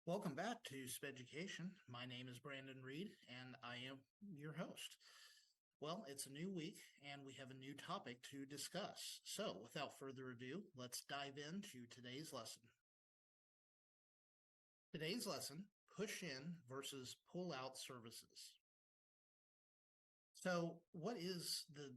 Welcome back to Speducation. My name is Brandon Reed, and I am your host. Well, it's a new week, and we have a new topic to discuss. So, without further ado, let's dive into today's lesson. Today's lesson, push in versus pull out services. So, what is the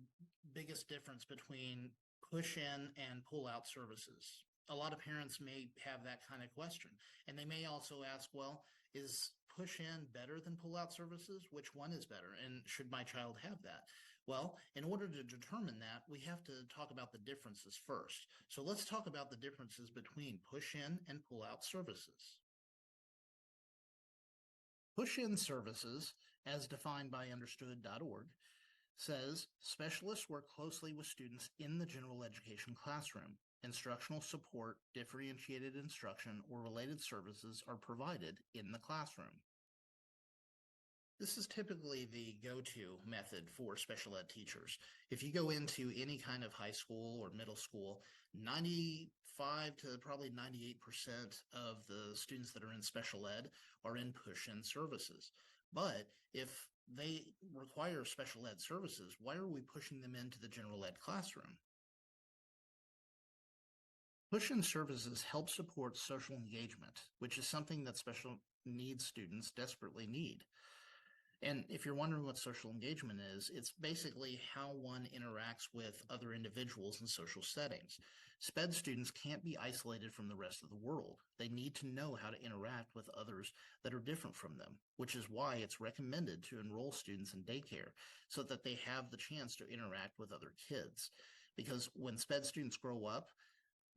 biggest difference between push in and pull out services? A lot of parents may have that kind of question. And they may also ask, well, is push in better than pull out services? Which one is better? And should my child have that? Well, in order to determine that, we have to talk about the differences first. So let's talk about the differences between push in and pull out services. Push in services, as defined by understood.org, says specialists work closely with students in the general education classroom. Instructional support, differentiated instruction, or related services are provided in the classroom. This is typically the go-to method for special ed teachers. If you go into any kind of high school or middle school, 95 to probably 98% of the students that are in special ed are in push-in services. But if they require special ed services, why are we pushing them into the general ed classroom? Push-in services help support social engagement, which is something that special needs students desperately need. And if you're wondering what social engagement is, it's basically how one interacts with other individuals in social settings. SPED students can't be isolated from the rest of the world. They need to know how to interact with others that are different from them, which is why it's recommended to enroll students in daycare so that they have the chance to interact with other kids. Because when SPED students grow up,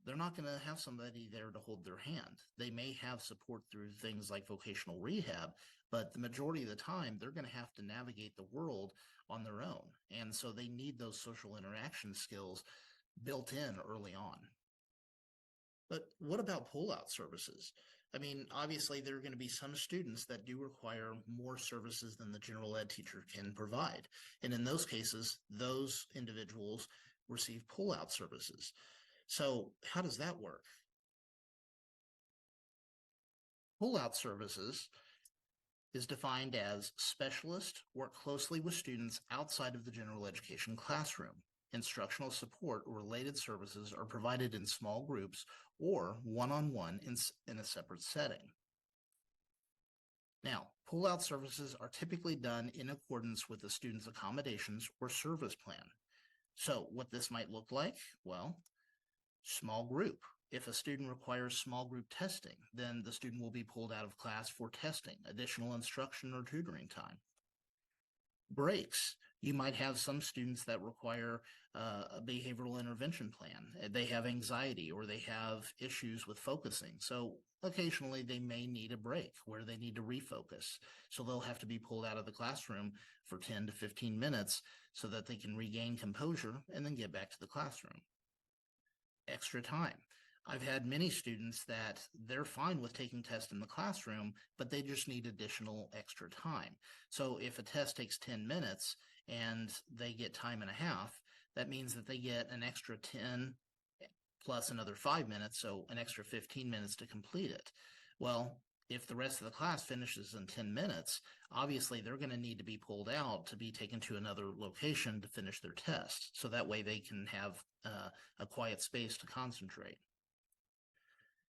they're not going to have somebody there to hold their hand. They may have support through things like vocational rehab, but the majority of the time, they're going to have to navigate the world on their own. And so they need those social interaction skills built in early on. But what about pull-out services? I mean, obviously, there are going to be some students that do require more services than the general ed teacher can provide. And in those cases, those individuals receive pull-out services. So how does that work? Pull-out services is defined as specialists work closely with students outside of the general education classroom. Instructional support or related services are provided in small groups or one-on-one in a separate setting. Now, pull-out services are typically done in accordance with the student's accommodations or service plan. So what this might look like, well, small group. If a student requires small group testing, then the student will be pulled out of class for testing, additional instruction, or tutoring time. Breaks. You might have some students that require a behavioral intervention plan. They have anxiety or they have issues with focusing. So occasionally they may need a break where they need to refocus. So they'll have to be pulled out of the classroom for 10 to 15 minutes so that they can regain composure and then get back to the classroom. Extra time. I've had many students that they're fine with taking tests in the classroom, but they just need additional extra time. So if a test takes 10 minutes and they get time and a half, that means that they get an extra 10 plus another 5 minutes, so an extra 15 minutes to complete it. Well, if the rest of the class finishes in 10 minutes, obviously they're going to need to be pulled out to be taken to another location to finish their test. So that way they can have a quiet space to concentrate.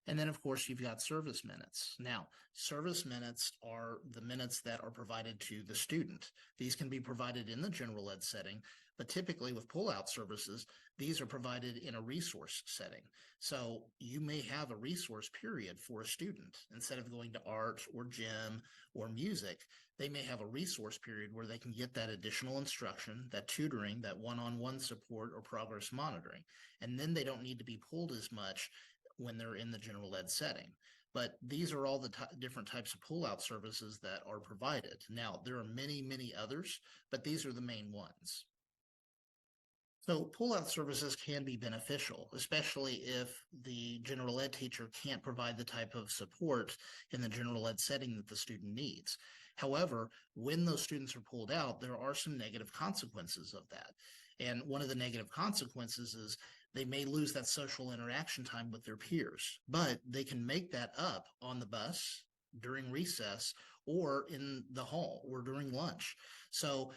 And then, of course, you've got service minutes. Now, service minutes are the minutes that are provided to the student. These can be provided in the general ed setting, but typically with pull-out services, these are provided in a resource setting. So you may have a resource period for a student. Instead of going to art or gym or music, they may have a resource period where they can get that additional instruction, that tutoring, that one-on-one support or progress monitoring. And then they don't need to be pulled as much when they're in the general ed setting. But these are all the different types of pull-out services that are provided. Now, there are many, many others, but these are the main ones. So pull-out services can be beneficial, especially if the general ed teacher can't provide the type of support in the general ed setting that the student needs. However, when those students are pulled out, there are some negative consequences of that. And one of the negative consequences is they may lose that social interaction time with their peers, but they can make that up on the bus, during recess or in the hall or during lunch. So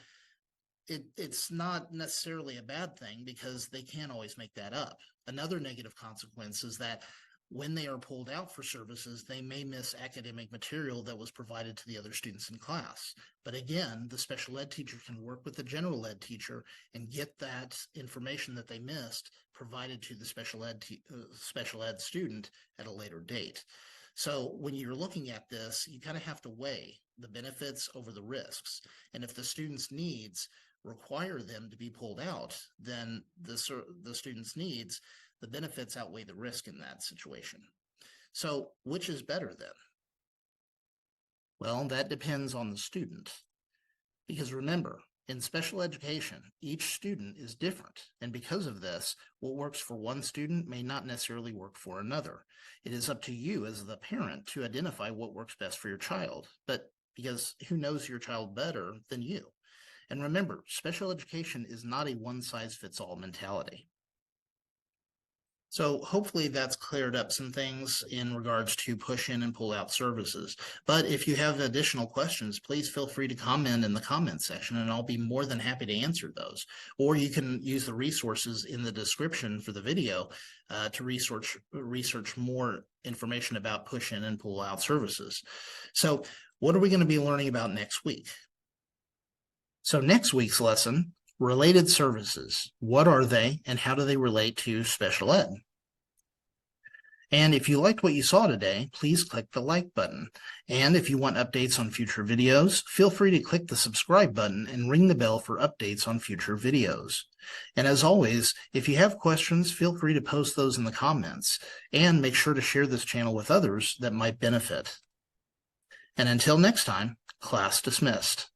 it's not necessarily a bad thing because they can't always make that up. Another negative consequence is that when they are pulled out for services, they may miss academic material that was provided to the other students in class. But again, the special ed teacher can work with the general ed teacher and get that information that they missed provided to the special ed student at a later date. So when you're looking at this, you kind of have to weigh the benefits over the risks. And if the student's needs require them to be pulled out, then the student's needs, the benefits outweigh the risk in that situation. So which is better then? Well, that depends on the student. Because remember, in special education, each student is different. And because of this, what works for one student may not necessarily work for another. It is up to you as the parent to identify what works best for your child. But because who knows your child better than you? And remember, special education is not a one-size-fits-all mentality. So hopefully that's cleared up some things in regards to push in and pull out services. But if you have additional questions, please feel free to comment in the comment section and I'll be more than happy to answer those. Or you can use the resources in the description for the video to research more information about push in and pull out services. So what are we going to be learning about next week? So next week's lesson, related services. What are they and how do they relate to special ed? And if you liked what you saw today, please click the like button. And if you want updates on future videos, feel free to click the subscribe button and ring the bell for updates on future videos. And as always, if you have questions, feel free to post those in the comments and make sure to share this channel with others that might benefit. And until next time, class dismissed.